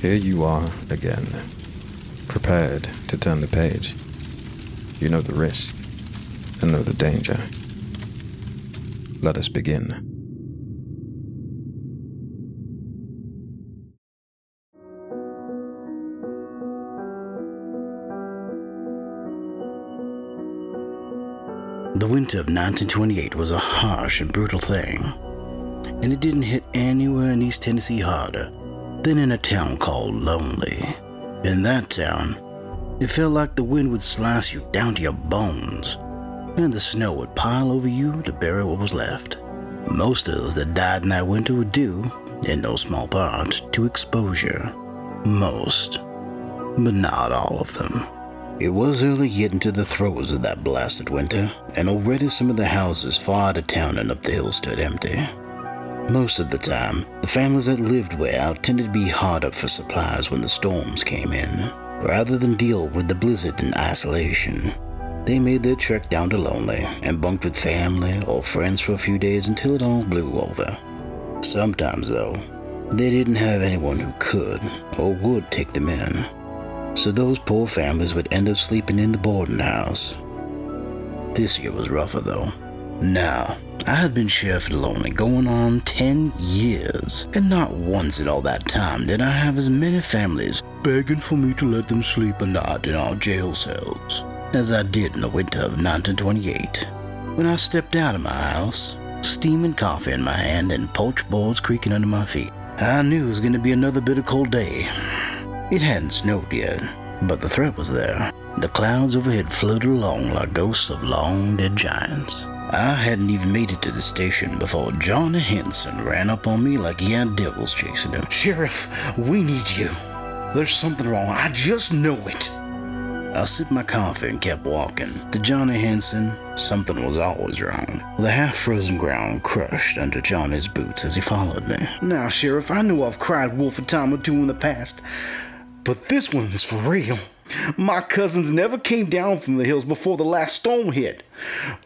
Here you are again, prepared to turn the page. You know the risk, and know the danger. Let us begin. The winter of 1928 was a harsh and brutal thing, and it didn't hit anywhere in East Tennessee harder than in a town called Lonely. In that town, it felt like the wind would slice you down to your bones, and the snow would pile over you to bury what was left. Most of those that died in that winter were due, in no small part, to exposure. Most, but not all of them. It was early yet into the throes of that blasted winter, and already some of the houses far out of town and up the hill stood empty. Most of the time, the families that lived way out tended to be hard up for supplies when the storms came in. Rather than deal with the blizzard in isolation, they made their trek down to Lonely and bunked with family or friends for a few days until it all blew over. Sometimes, though, they didn't have anyone who could or would take them in. So those poor families would end up sleeping in the boarding house. This year was rougher, though. Now, I had been sheriff at Lonely going on 10 years, and not once in all that time did I have as many families begging for me to let them sleep a night in our jail cells as I did in the winter of 1928. When I stepped out of my house, steaming coffee in my hand and poached boards creaking under my feet, I knew it was going to be another bitter cold day. It hadn't snowed yet, but the threat was there. The clouds overhead floated along like ghosts of long-dead giants. I hadn't even made it to the station before Johnny Henson ran up on me like he had devils chasing him. "Sheriff, we need you. There's something wrong. I just know it." I sipped my coffee and kept walking. To Johnny Henson, something was always wrong. The half-frozen ground crushed under Johnny's boots as he followed me. "Now, Sheriff, I know I've cried wolf a time or two in the past, but this one is for real. My cousins never came down from the hills before the last storm hit.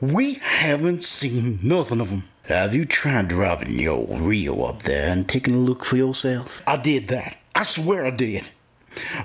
We haven't seen nothing of them." "Have you tried driving your Rio up there and taking a look for yourself?" "I did that. I swear I did.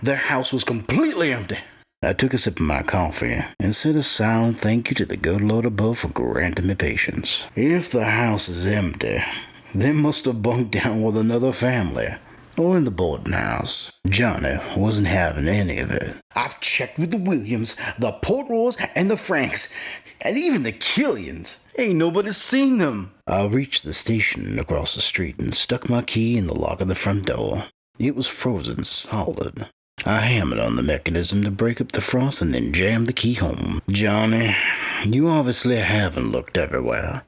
Their house was completely empty." I took a sip of my coffee and said a silent thank you to the good Lord above for granting me patience. If the house is empty, they must have bunked down with another family, or in the boarding house. Johnny wasn't having any of it. "I've checked with the Williams, the Portroys, and the Franks, and even the Killians. Ain't nobody seen them." I reached the station across the street and stuck my key in the lock of the front door. It was frozen solid. I hammered on the mechanism to break up the frost and then jammed the key home. "Johnny, you obviously haven't looked everywhere.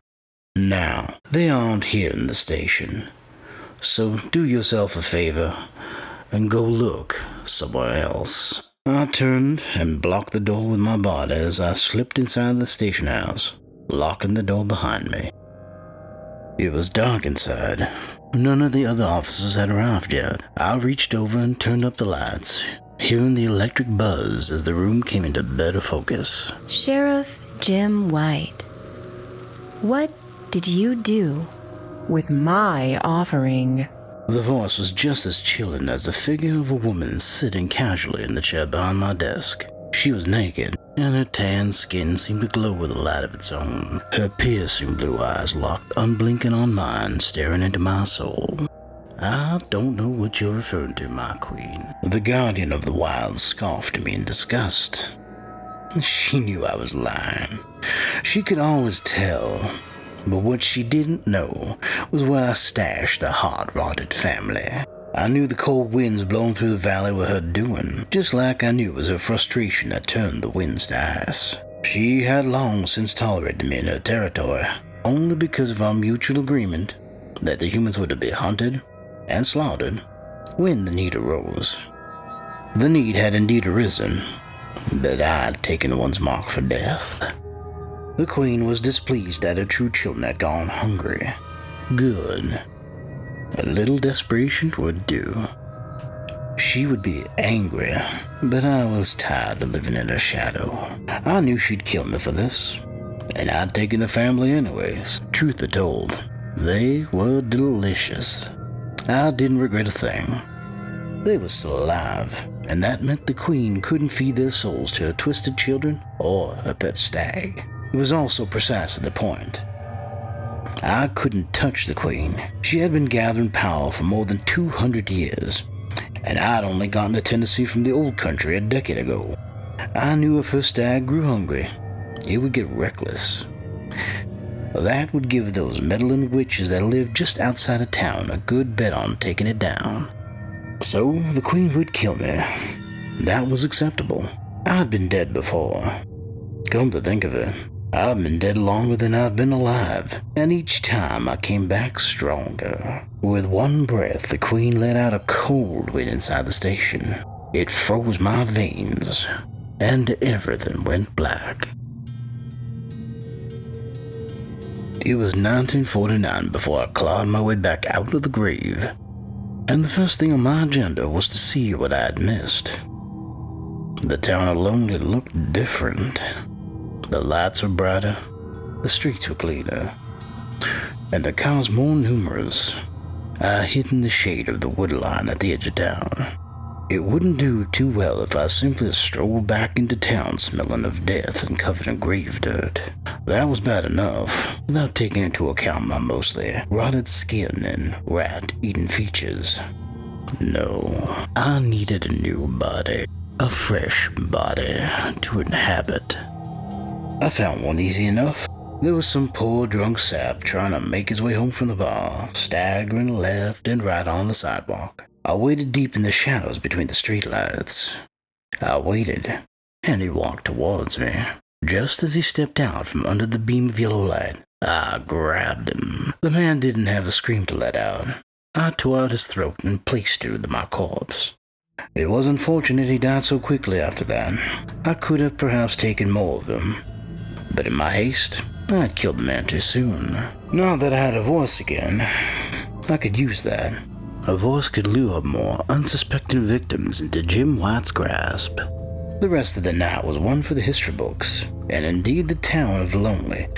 Now, they aren't here in the station. So do yourself a favor and go look somewhere else." I turned and blocked the door with my body as I slipped inside the station house, locking the door behind me. It was dark inside. None of the other officers had arrived yet. I reached over and turned up the lights, hearing the electric buzz as the room came into better focus. "Sheriff Jim Wight, what did you do with my offering?" The voice was just as chilling as the figure of a woman sitting casually in the chair behind my desk. She was naked, and her tan skin seemed to glow with a light of its own. Her piercing blue eyes locked unblinking on mine, staring into my soul. "I don't know what you're referring to, my queen." The guardian of the wild scoffed at me in disgust. She knew I was lying. She could always tell. But what she didn't know was where I stashed the hot-rotted family. I knew the cold winds blowing through the valley were her doing, just like I knew it was her frustration that turned the winds to ice. She had long since tolerated me in her territory, only because of our mutual agreement that the humans were to be hunted and slaughtered when the need arose. The need had indeed arisen, but I had taken one's mark for death. The queen was displeased that her true children had gone hungry. Good. A little desperation would do. She would be angry, but I was tired of living in her shadow. I knew she'd kill me for this, and I'd taken the family anyways. Truth be told, they were delicious. I didn't regret a thing. they were still alive, and that meant the queen couldn't feed their souls to her twisted children or her pet stag. It was also precisely the point. I couldn't touch the queen. She had been gathering power for more than 200 years, and I'd only gotten to Tennessee from the old country a decade ago. I knew if her stag grew hungry, it would get reckless. That would give those meddling witches that lived just outside of town a good bet on taking it down. So the queen would kill me. That was acceptable. I'd been dead before. Come to think of it, I've been dead longer than I've been alive, and each time I came back stronger. With one breath, the queen let out a cold wind inside the station. It froze my veins, and everything went black. It was 1949 before I clawed my way back out of the grave, and the first thing on my agenda was to see what I had missed. The town of Lonely looked different. The lights were brighter, the streets were cleaner, and the cars more numerous. I hid in the shade of the woodline at the edge of town. It wouldn't do too well if I simply strolled back into town smelling of death and covered in grave dirt. That was bad enough, without taking into account my mostly rotted skin and rat-eaten features. No, I needed a new body, a fresh body to inhabit. I found one easy enough. There was some poor drunk sap trying to make his way home from the bar, staggering left and right on the sidewalk. I waited deep in the shadows between the streetlights. I waited, and he walked towards me. Just as he stepped out from under the beam of yellow light, I grabbed him. The man didn't have a scream to let out. I tore out his throat and placed it with my corpse. It was unfortunate he died so quickly after that. I could have perhaps taken more of him, but in my haste, I had killed the man too soon. Now that I had a voice again, I could use that. A voice could lure more unsuspecting victims into Jim Wight's grasp. The rest of the night was one for the history books, and indeed the town of Lonely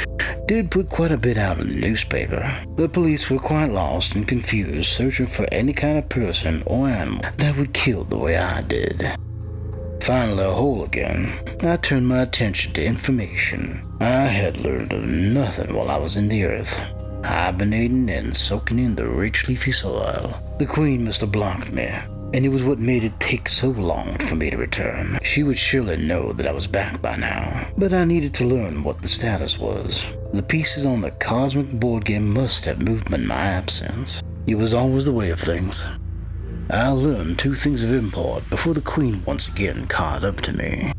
did put quite a bit out in the newspaper. The police were quite lost and confused, searching for any kind of person or animal that would kill the way I did. Finally whole again, I turned my attention to information. I had learned of nothing while I was in the earth, hibernating and soaking in the rich leafy soil. The queen must have blocked me, and it was what made it take so long for me to return. She would surely know that I was back by now, but I needed to learn what the status was. The pieces on the cosmic board game must have moved in my absence. It was always the way of things. I learned two things of import before the queen once again caught up to me.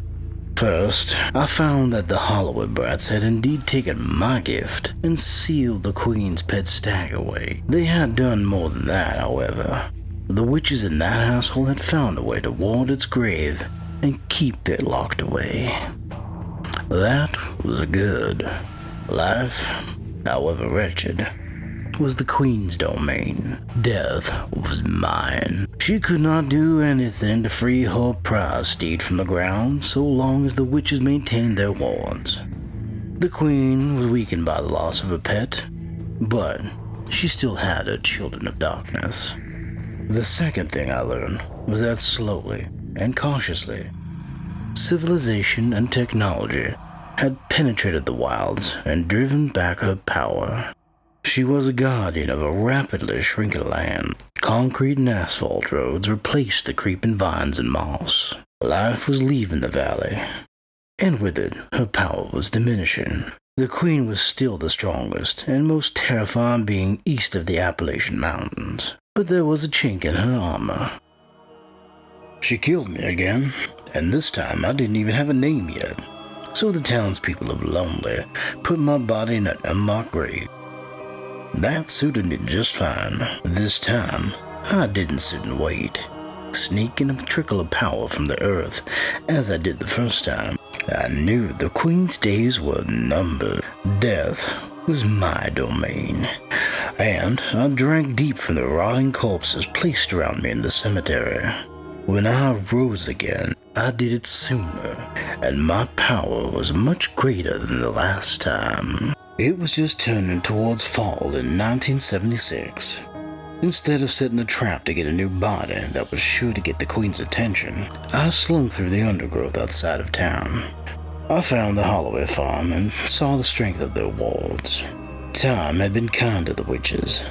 First, I found that the Holloway brats had indeed taken my gift and sealed the queen's pet stag away. They had done more than that, however. The witches in that household had found a way to ward its grave and keep it locked away. That was good. Life, however wretched, was the queen's domain. Death was mine. She could not do anything to free her prize steed from the ground so long as the witches maintained their wards. The queen was weakened by the loss of her pet, but she still had her children of darkness. The second thing I learned was that slowly and cautiously, civilization and technology had penetrated the wilds and driven back her power. She was a guardian of a rapidly shrinking land. Concrete and asphalt roads replaced the creeping vines and moss. Life was leaving the valley, and with it, her power was diminishing. The queen was still the strongest and most terrifying being east of the Appalachian Mountains, but there was a chink in her armor. She killed me again, and this time I didn't even have a name yet. So the townspeople of Lonely put my body in an unmarked grave. That suited me just fine. This time, I didn't sit and wait, sneaking a trickle of power from the earth as I did the first time. I knew the queen's days were numbered. Death was my domain, and I drank deep from the rotting corpses placed around me in the cemetery. When I rose again, I did it sooner, and my power was much greater than the last time. It was just turning towards fall in 1976. Instead of setting a trap to get a new body that was sure to get the Queen's attention, I slunk through the undergrowth outside of town. I found the Holloway farm and saw the strength of their wards. Time had been kind to the witches,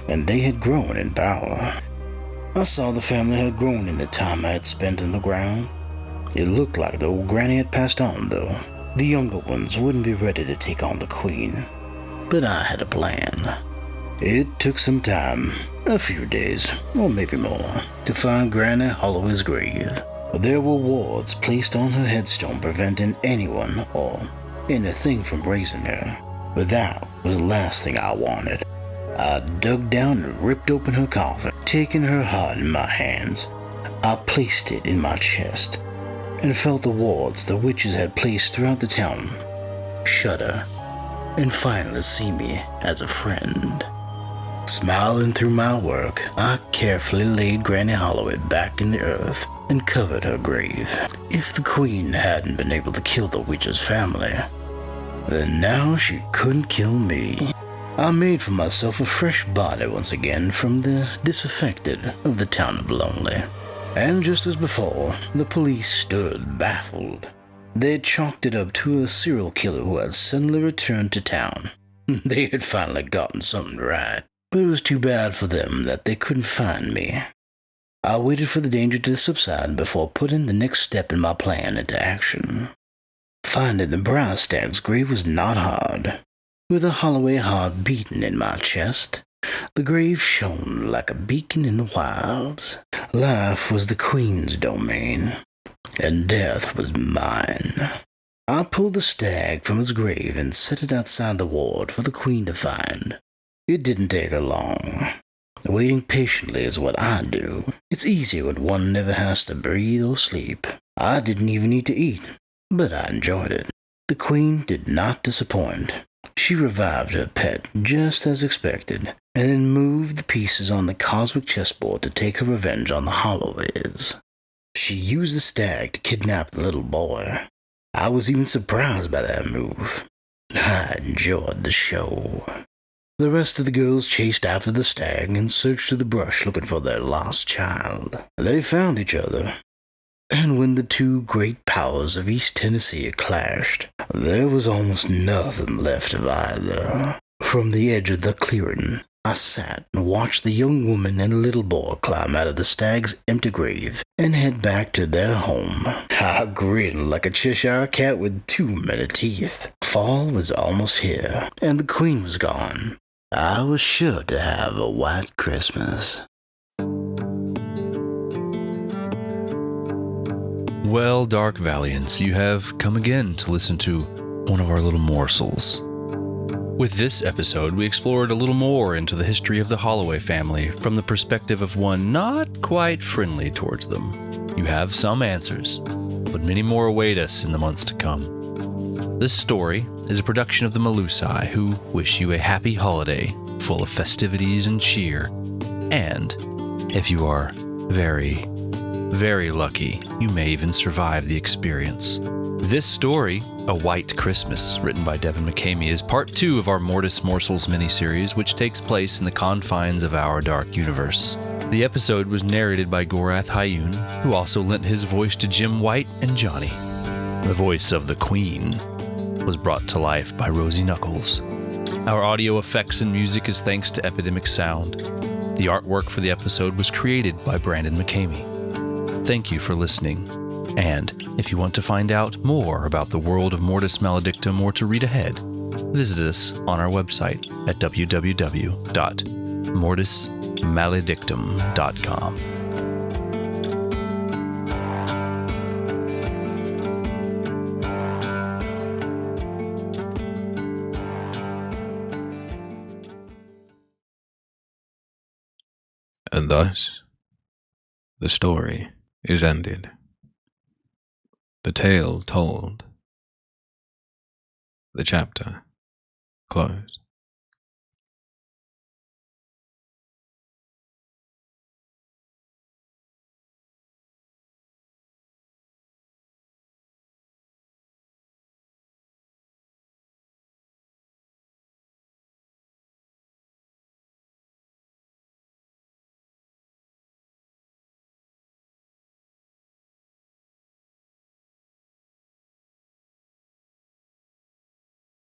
and they had grown in power. I saw the family had grown in the time I had spent in the ground. It looked like the old granny had passed on, though. The younger ones wouldn't be ready to take on the Queen. But I had a plan. It took some time, a few days, or maybe more, to find Granny Holloway's grave. There were wards placed on her headstone preventing anyone or anything from raising her. But that was the last thing I wanted. I dug down and ripped open her coffin, taking her heart in my hands. I placed it in my chest and felt the wards the witches had placed throughout the town shudder and finally see me as a friend. Smiling through my work, I carefully laid Granny Holloway back in the earth and covered her grave. If the Queen hadn't been able to kill the witch's family, then now she couldn't kill me. I made for myself a fresh body once again from the disaffected of the town of Lonely. And just as before, the police stood baffled. They had chalked it up to a serial killer who had suddenly returned to town. They had finally gotten something right. But it was too bad for them that they couldn't find me. I waited for the danger to subside before putting the next step in my plan into action. Finding the brown stag's grave was not hard. With a Holloway heart beating in my chest, the grave shone like a beacon in the wilds. Life was the Queen's domain, and death was mine. I pulled the stag from its grave and set it outside the ward for the Queen to find. It didn't take her long. Waiting patiently is what I do. It's easier when one never has to breathe or sleep. I didn't even need to eat, but I enjoyed it. The Queen did not disappoint. She revived her pet just as expected, and then moved the pieces on the cosmic chessboard to take her revenge on the Holloways. She used the stag to kidnap the little boy. I was even surprised by that move. I enjoyed the show. The rest of the girls chased after the stag and searched through the brush looking for their lost child. They found each other, and when the two great powers of East Tennessee clashed, there was almost nothing left of either. From the edge of the clearing, I sat and watched the young woman and little boy climb out of the stag's empty grave and head back to their home. I grinned like a Cheshire cat with too many teeth. Fall was almost here, and the Queen was gone. I was sure to have a Wight Christmas. Well, Dark Valiants, you have come again to listen to one of our little morsels. With this episode, we explored a little more into the history of the Holloway family from the perspective of one not quite friendly towards them. You have some answers, but many more await us in the months to come. This story is a production of the Melusai, who wish you a happy holiday full of festivities and cheer. And if you are very, very lucky, you may even survive the experience. This story, A Wight Christmas, written by Devin McCamey, is part 2 of our Mortis Morsels miniseries, which takes place in the confines of our dark universe. The episode was narrated by Gorath Hayun, who also lent his voice to Jim White and Johnny. The voice of the Queen was brought to life by Rosie Knuckles. Our audio effects and music is thanks to Epidemic Sound. The artwork for the episode was created by Brandon McCamey. Thank you for listening, and if you want to find out more about the world of Mortis Maledictum or to read ahead, visit us on our website at www.mortismaledictum.com. And thus, the story is ended. The tale told. The chapter closed.